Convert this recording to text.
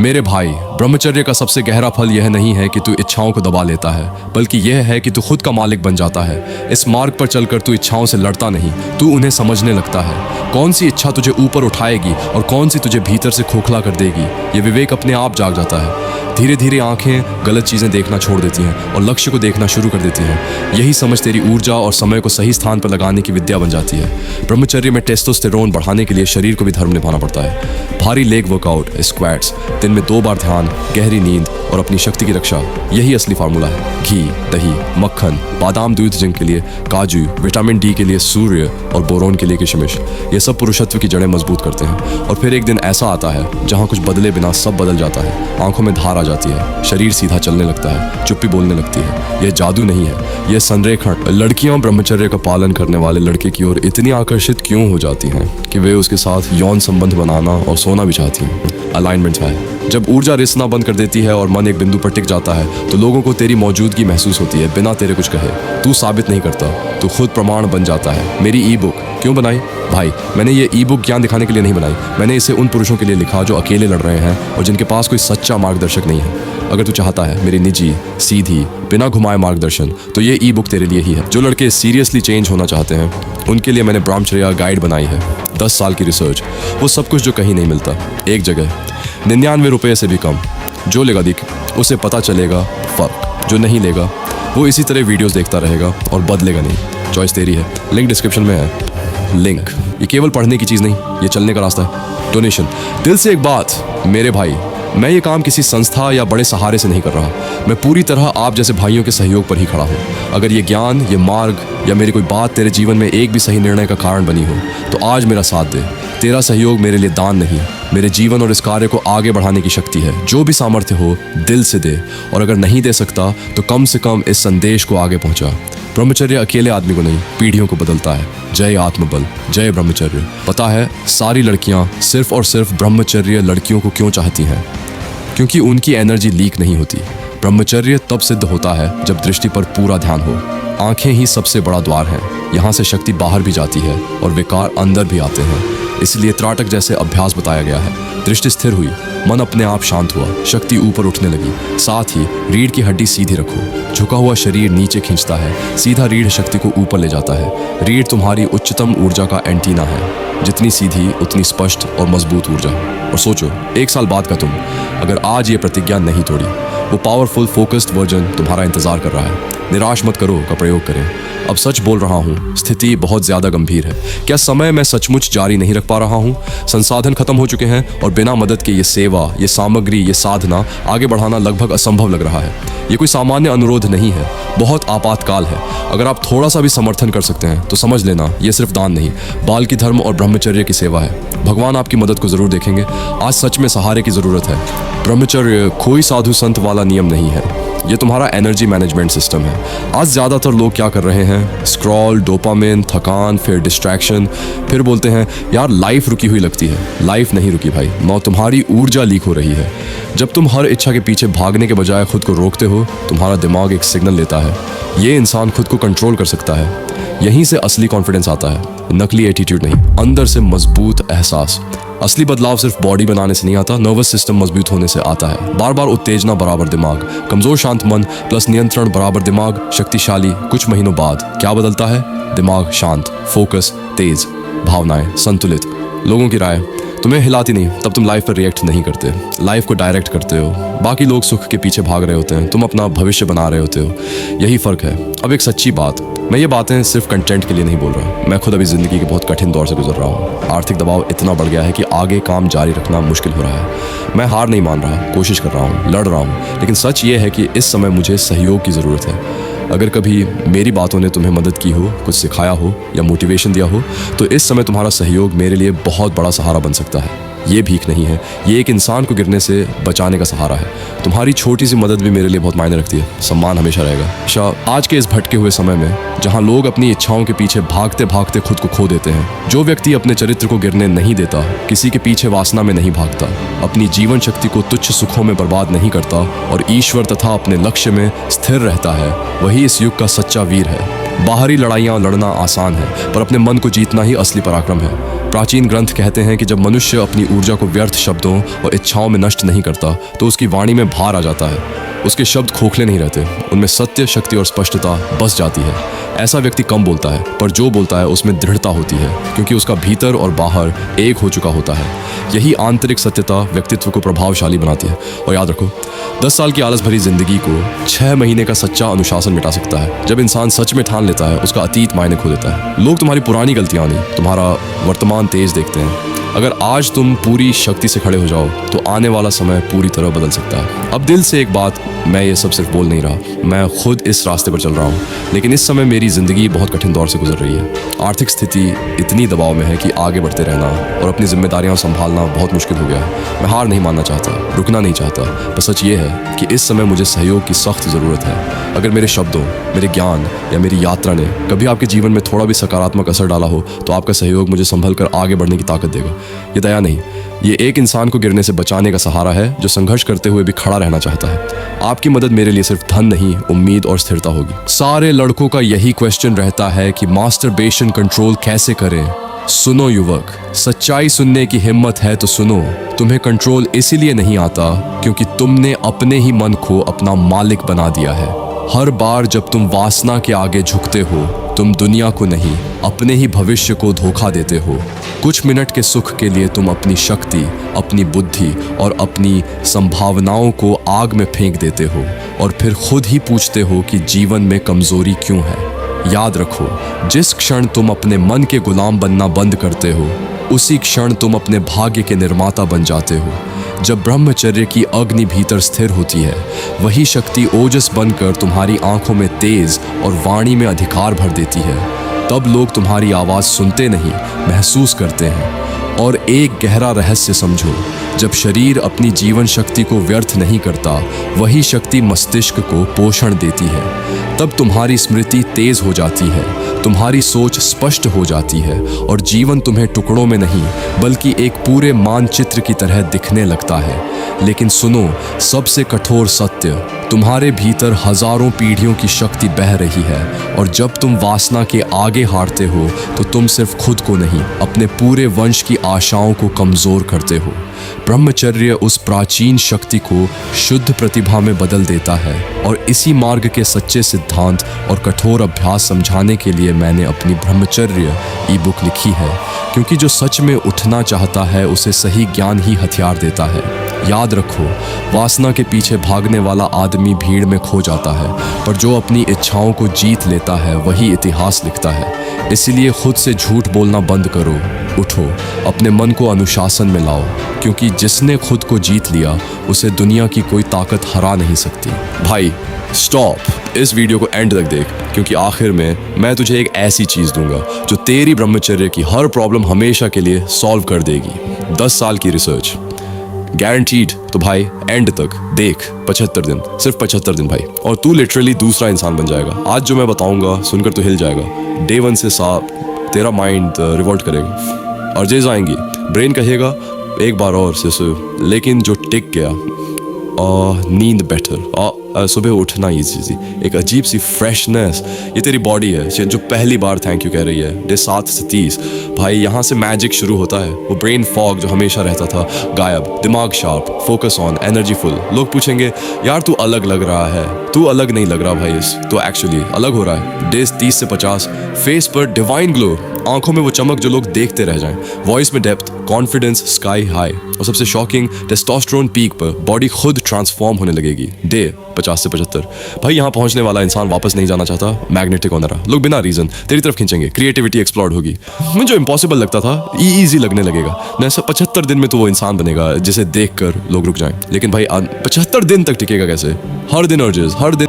मेरे भाई, ब्रह्मचर्य का सबसे गहरा फल यह नहीं है कि तू इच्छाओं को दबा लेता है, बल्कि यह है कि तू खुद का मालिक बन जाता है। इस मार्ग पर चलकर तू इच्छाओं से लड़ता नहीं, तू उन्हें समझने लगता है। कौन सी इच्छा तुझे ऊपर उठाएगी और कौन सी तुझे भीतर से खोखला कर देगी, ये विवेक अपने आप जाग जाता है। धीरे धीरे आंखें गलत चीज़ें देखना छोड़ देती हैं और लक्ष्य को देखना शुरू कर देती हैं। यही समझ तेरी ऊर्जा और समय को सही स्थान पर लगाने की विद्या बन जाती है। ब्रह्मचर्य में टेस्टोस्टेरोन बढ़ाने के लिए शरीर को भी धर्म निभाना पड़ता है। भारी लेग वर्कआउट, स्क्वाट्स, दिन में 2 बार ध्यान, गहरी नींद और अपनी शक्ति की रक्षा, यही असली फार्मूला है। घी, दही, मक्खन, बादाम दूध जिंक के लिए काजू, विटामिन डी के लिए सूर्य और बोरोन के लिए किशमिश, ये सब पुरुषत्व की जड़ें मजबूत करते हैं। और फिर एक दिन ऐसा आता है जहाँ कुछ बदले बिना सब बदल जाता है। आंखों में धार आ जाती है, शरीर सीधा चलने लगता है, चुप्पी बोलने लगती है। यह जादू नहीं है, यह संरेखण। लड़कियां ब्रह्मचर्य का पालन करने वाले लड़के की ओर इतनी आकर्षित क्यों हो जाती हैं कि वे उसके साथ यौन संबंध बनाना और सोना भी चाहती हैं? अलाइनमेंट है। जब ऊर्जा रिसना बंद कर देती है और मन एक बिंदु पर टिक जाता है तो लोगों को तेरी मौजूदगी महसूस होती है बिना तेरे कुछ कहे। तू साबित नहीं करता, तू खुद प्रमाण बन जाता है। मेरी ई बुक क्यों बनाई? भाई, मैंने ये ई बुक ज्ञान दिखाने के लिए नहीं बनाई। मैंने इसे उन पुरुषों के लिए लिखा जो अकेले लड़ रहे हैं और जिनके पास कोई सच्चा मार्गदर्शक नहीं है। अगर तू चाहता है मेरी निजी, सीधी, बिना घुमाए मार्गदर्शन, तो ये ई बुक तेरे लिए ही है। जो लड़के सीरियसली चेंज होना चाहते हैं उनके लिए मैंने ब्रह्मचर्य गाइड बनाई है। 10 साल की रिसर्च, वो सब कुछ जो कहीं नहीं मिलता, एक जगह, 99 रुपये से भी कम। जो लेगा देख, उसे पता चलेगा फर्क। जो नहीं लेगा वो इसी तरह वीडियोस देखता रहेगा और बदलेगा नहीं। चॉइस तेरी है। लिंक डिस्क्रिप्शन में है। लिंक, ये केवल पढ़ने की चीज़ नहीं, ये चलने का रास्ता है। डोनेशन। दिल से एक बात मेरे भाई, मैं ये काम किसी संस्था या बड़े सहारे से नहीं कर रहा। मैं पूरी तरह आप जैसे भाइयों के सहयोग पर ही खड़ा हूँ। अगर ये ज्ञान, ये मार्ग या मेरी कोई बात तेरे जीवन में एक भी सही निर्णय का कारण बनी हो तो आज मेरा साथ दे। तेरा सहयोग मेरे लिए दान नहीं, मेरे जीवन और इस कार्य को आगे बढ़ाने की शक्ति है। जो भी सामर्थ्य हो दिल से दे, और अगर नहीं दे सकता तो कम से कम इस संदेश को आगे पहुंचा। ब्रह्मचर्य अकेले आदमी को नहीं, पीढ़ियों को बदलता है। जय आत्मबल, जय ब्रह्मचर्य। पता है सारी लड़कियां सिर्फ और सिर्फ ब्रह्मचर्य लड़कियों को क्यों चाहती हैं? क्योंकि उनकी एनर्जी लीक नहीं होती। ब्रह्मचर्य तब सिद्ध होता है जब दृष्टि पर पूरा ध्यान हो। आंखें ही सबसे बड़ा द्वार हैं। यहाँ से शक्ति बाहर भी जाती है और विकार अंदर भी आते हैं। इसलिए त्राटक जैसे अभ्यास बताया गया है। दृष्टि स्थिर हुई, मन अपने आप शांत हुआ, शक्ति ऊपर उठने लगी। साथ ही रीढ़ की हड्डी सीधी रखो। झुका हुआ शरीर नीचे खींचता है, सीधा रीढ़ शक्ति को ऊपर ले जाता है। रीढ़ तुम्हारी उच्चतम ऊर्जा का एंटीना है। जितनी सीधी उतनी स्पष्ट और मजबूत ऊर्जा। और सोचो, 1 साल बाद का तुम अगर आज ये प्रतिज्ञा नहीं तोड़ी, वो पावरफुल फोकस्ड वर्जन तुम्हारा इंतजार कर रहा है। निराश मत करो का प्रयोग करें। अब सच बोल रहा हूँ, स्थिति बहुत ज्यादा गंभीर है। क्या समय मैं सचमुच जारी नहीं रख पा रहा हूँ? संसाधन खत्म हो चुके हैं और बिना मदद के ये सेवा, ये सामग्री, ये साधना आगे बढ़ाना लगभग असंभव लग रहा है। ये कोई सामान्य अनुरोध नहीं है, बहुत आपातकाल है। अगर आप थोड़ा सा भी समर्थन कर सकते हैं तो समझ लेना ये सिर्फ दान नहीं, बाल्कि धर्म और ब्रह्मचर्य की सेवा है। भगवान आपकी मदद को जरूर देखेंगे। आज सच में सहारे की जरूरत है। ब्रह्मचर्य कोई साधु संत वाला नियम नहीं है, ये तुम्हारा एनर्जी मैनेजमेंट सिस्टम है। आज ज़्यादातर लोग क्या कर रहे हैं? स्क्रॉल, डोपामिन, थकान, फिर डिस्ट्रैक्शन, फिर बोलते हैं यार लाइफ रुकी हुई लगती है। लाइफ नहीं रुकी भाई, नौ तुम्हारी ऊर्जा लीक हो रही है। जब तुम हर इच्छा के पीछे भागने के बजाय खुद को रोकते हो, तुम्हारा दिमाग एक सिग्नल लेता है, ये इंसान खुद को कंट्रोल कर सकता है। यहीं से असली कॉन्फिडेंस आता है, नकली एटीट्यूड नहीं, अंदर से मजबूत एहसास। असली बदलाव सिर्फ बॉडी बनाने से नहीं आता, नर्वस सिस्टम मजबूत होने से आता है। बार बार उत्तेजना बराबर दिमाग, कमजोर शांत मन प्लस नियंत्रण बराबर दिमाग शक्तिशाली। कुछ महीनों बाद क्या बदलता है? दिमाग शांत, फोकस तेज, भावनाएं संतुलित। लोगों की राय तुम्हें हिलाती नहीं, तब तुम लाइफ पर रिएक्ट नहीं करते, लाइफ को डायरेक्ट करते हो। बाकी लोग सुख के पीछे भाग रहे होते हैं, तुम अपना भविष्य बना रहे होते हो। यही फर्क है। अब एक सच्ची बात, मैं ये बातें सिर्फ कंटेंट के लिए नहीं बोल रहा। मैं खुद अभी जिंदगी के बहुत कठिन दौर से गुजर रहा हूँ। आर्थिक दबाव इतना बढ़ गया है कि आगे काम जारी रखना मुश्किल हो रहा है। मैं हार नहीं मान रहा, कोशिश कर रहा हूँ, लड़ रहा हूँ, लेकिन सच ये है कि इस समय मुझे सहयोग की ज़रूरत है। अगर कभी मेरी बातों ने तुम्हें मदद की हो, कुछ सिखाया हो या मोटिवेशन दिया हो, तो इस समय तुम्हारा सहयोग मेरे लिए बहुत बड़ा सहारा बन सकता है। ये भीख नहीं है, ये एक इंसान को गिरने से बचाने का सहारा है। तुम्हारी छोटी सी मदद भी मेरे लिए बहुत मायने रखती है। सम्मान हमेशा रहेगा। आज के इस भटके हुए समय में जहाँ लोग अपनी इच्छाओं के पीछे भागते भागते खुद को खो देते हैं, जो व्यक्ति अपने चरित्र को गिरने नहीं देता, किसी के पीछे वासना में नहीं भागता, अपनी जीवन शक्ति को तुच्छ सुखों में बर्बाद नहीं करता और ईश्वर तथा अपने लक्ष्य में स्थिर रहता है, वही इस युग का सच्चा वीर है। बाहरी लड़ाइयाँ लड़ना आसान है, पर अपने मन को जीतना ही असली पराक्रम है। प्राचीन ग्रंथ कहते हैं कि जब मनुष्य अपनी ऊर्जा को व्यर्थ शब्दों और इच्छाओं में नष्ट नहीं करता तो उसकी वाणी में भार आ जाता है। उसके शब्द खोखले नहीं रहते, उनमें सत्य, शक्ति और स्पष्टता बस जाती है। ऐसा व्यक्ति कम बोलता है, पर जो बोलता है उसमें दृढ़ता होती है, क्योंकि उसका भीतर और बाहर एक हो चुका होता है। यही आंतरिक सत्यता व्यक्तित्व को प्रभावशाली बनाती है। और याद रखो, 10 साल की आलस भरी जिंदगी को 6 महीने का सच्चा अनुशासन मिटा सकता है। जब इंसान सच में ठान लेता है, उसका अतीत मायने खो देता है। लोग तुम्हारी पुरानी गलतियां नहीं, तुम्हारा वर्तमान तेज देखते हैं। अगर आज तुम पूरी शक्ति से खड़े हो जाओ तो आने वाला समय पूरी तरह बदल सकता है। अब दिल से एक बात, मैं ये सब सिर्फ बोल नहीं रहा, मैं खुद इस रास्ते पर चल रहा हूँ। लेकिन इस समय मेरी ज़िंदगी बहुत कठिन दौर से गुजर रही है। आर्थिक स्थिति इतनी दबाव में है कि आगे बढ़ते रहना और अपनी जिम्मेदारियाँ संभालना बहुत मुश्किल हो गया है। मैं हार नहीं मानना चाहता, रुकना नहीं चाहता, पर सच ये है कि इस समय मुझे सहयोग की सख्त ज़रूरत है। अगर मेरे शब्दों, मेरे ज्ञान या मेरी यात्रा ने कभी आपके जीवन में थोड़ा भी सकारात्मक असर डाला हो तो आपका सहयोग मुझे संभल कर आगे बढ़ने की ताकत देगा। ये दया नहीं, ये एक इंसान को गिरने से बचाने का सहारा है जो संघर्ष करते हुए भी खड़ा रहना चाहता है। आपकी मदद मेरे लिए सिर्फ धन नहीं, उम्मीद और स्थिरता होगी। सारे लड़कों का यही क्वेश्चन रहता है कि मास्टरबेशन कंट्रोल कैसे करें। सुनो युवक, सच्चाई सुनने की हिम्मत है तो सुनो। तुम्हें कंट्रोल इसीलिए नहीं आता क्योंकि तुमने अपने ही मन को अपना मालिक बना दिया है। हर बार जब तुम वासना के आगे झुकते हो, तुम दुनिया को नहीं, अपने ही भविष्य को धोखा देते हो। कुछ मिनट के सुख के लिए तुम अपनी शक्ति, अपनी बुद्धि और अपनी संभावनाओं को आग में फेंक देते हो और फिर खुद ही पूछते हो कि जीवन में कमजोरी क्यों है। याद रखो, जिस क्षण तुम अपने मन के गुलाम बनना बंद करते हो, उसी क्षण तुम अपने भाग्य के निर्माता बन जाते हो। जब ब्रह्मचर्य की अग्नि भीतर स्थिर होती है, वही शक्ति ओजस बनकर तुम्हारी आंखों में तेज और वाणी में अधिकार भर देती है। तब लोग तुम्हारी आवाज़ सुनते नहीं, महसूस करते हैं। और एक गहरा रहस्य समझो, जब शरीर अपनी जीवन शक्ति को व्यर्थ नहीं करता, वही शक्ति मस्तिष्क को पोषण देती है। तब तुम्हारी स्मृति तेज हो जाती है, तुम्हारी सोच स्पष्ट हो जाती है और जीवन तुम्हें टुकड़ों में नहीं बल्कि एक पूरे मानचित्र की तरह दिखने लगता है। लेकिन सुनो, सबसे कठोर सत्य, तुम्हारे भीतर हजारों पीढ़ियों की शक्ति बह रही है और जब तुम वासना के आगे हारते हो तो तुम सिर्फ खुद को नहीं, अपने पूरे वंश की आशाओं को कमजोर करते हो। ब्रह्मचर्य उस प्राचीन शक्ति को शुद्ध प्रतिभा में बदल देता है और इसी मार्ग के सच्चे सिद्धांत और कठोर अभ्यास समझाने के लिए मैंने अपनी ब्रह्मचर्य ई बुक लिखी है, क्योंकि जो सच में उठना चाहता है उसे सही ज्ञान ही हथियार देता है। याद रखो, वासना के पीछे भागने वाला आदमी भीड़ में खो जाता है, पर जो अपनी इच्छाओं को जीत लेता है वही इतिहास लिखता है। इसलिए खुद से झूठ बोलना बंद करो, उठो, अपने मन को अनुशासन में लाओ, क्योंकि जिसने खुद को जीत लिया उसे दुनिया की कोई ताकत हरा नहीं सकती। भाई स्टॉप, इस वीडियो को एंड तक देख, क्योंकि आखिर में मैं तुझे एक ऐसी चीज़ दूंगा जो तेरी ब्रह्मचर्य की हर प्रॉब्लम हमेशा के लिए सॉल्व कर देगी। 10 साल की रिसर्च गारंटीड। तो भाई एंड तक देख, 75 दिन, सिर्फ 75 दिन भाई, और तू लिटरली दूसरा इंसान बन जाएगा। आज जो मैं बताऊंगा सुनकर तू हिल जाएगा। डे 1 से तेरा माइंड रिवॉल्ट करेगा, अर्जेज आएंगी, ब्रेन कहेगा एक बार और से, लेकिन जो टिक गया, नींद बेटर, सुबह उठना इजी, एक अजीब सी फ्रेशनेस, ये तेरी बॉडी है जो पहली बार थैंक यू कह रही है। डे 7 से 30 भाई, यहाँ से मैजिक शुरू होता है। वो ब्रेन फॉग जो हमेशा रहता था गायब, दिमाग sharp, focus on, energy full. लोग पूछेंगे यार तू अलग लग रहा है, तू अलग नहीं लग रहा भाई, तो एक्चुअली अलग हो रहा है। डे 30 से 50 फेस पर डिवाइन ग्लो, आंखों में वो चमक जो लोग देखते रह जाएं, वॉइस में डेप्थ, कॉन्फिडेंस स्काई हाई, और सबसे शॉकिंग टेस्टोस्टेरोन पीक पर बॉडी खुद ट्रांसफॉर्म होने लगेगी। डे 50 से 75 भाई, यहाँ पहुंचने वाला इंसान वापस नहीं जाना चाहता, मैग्नेटिक होना रहा। लोग बिना रीजन तेरी तरफ खींचेंगे, क्रिएटिविटी एक्सप्लोर होगी। मुझे जो इम्पॉसिबल लगता था इजी लगने लगेगा। न 75 दिन में तो वो इंसान बनेगा जिसे देखकर लोग रुक जाएं। लेकिन भाई 75 दिन तक टिकेगा कैसे? हर दिन अर्जेस, हर दिन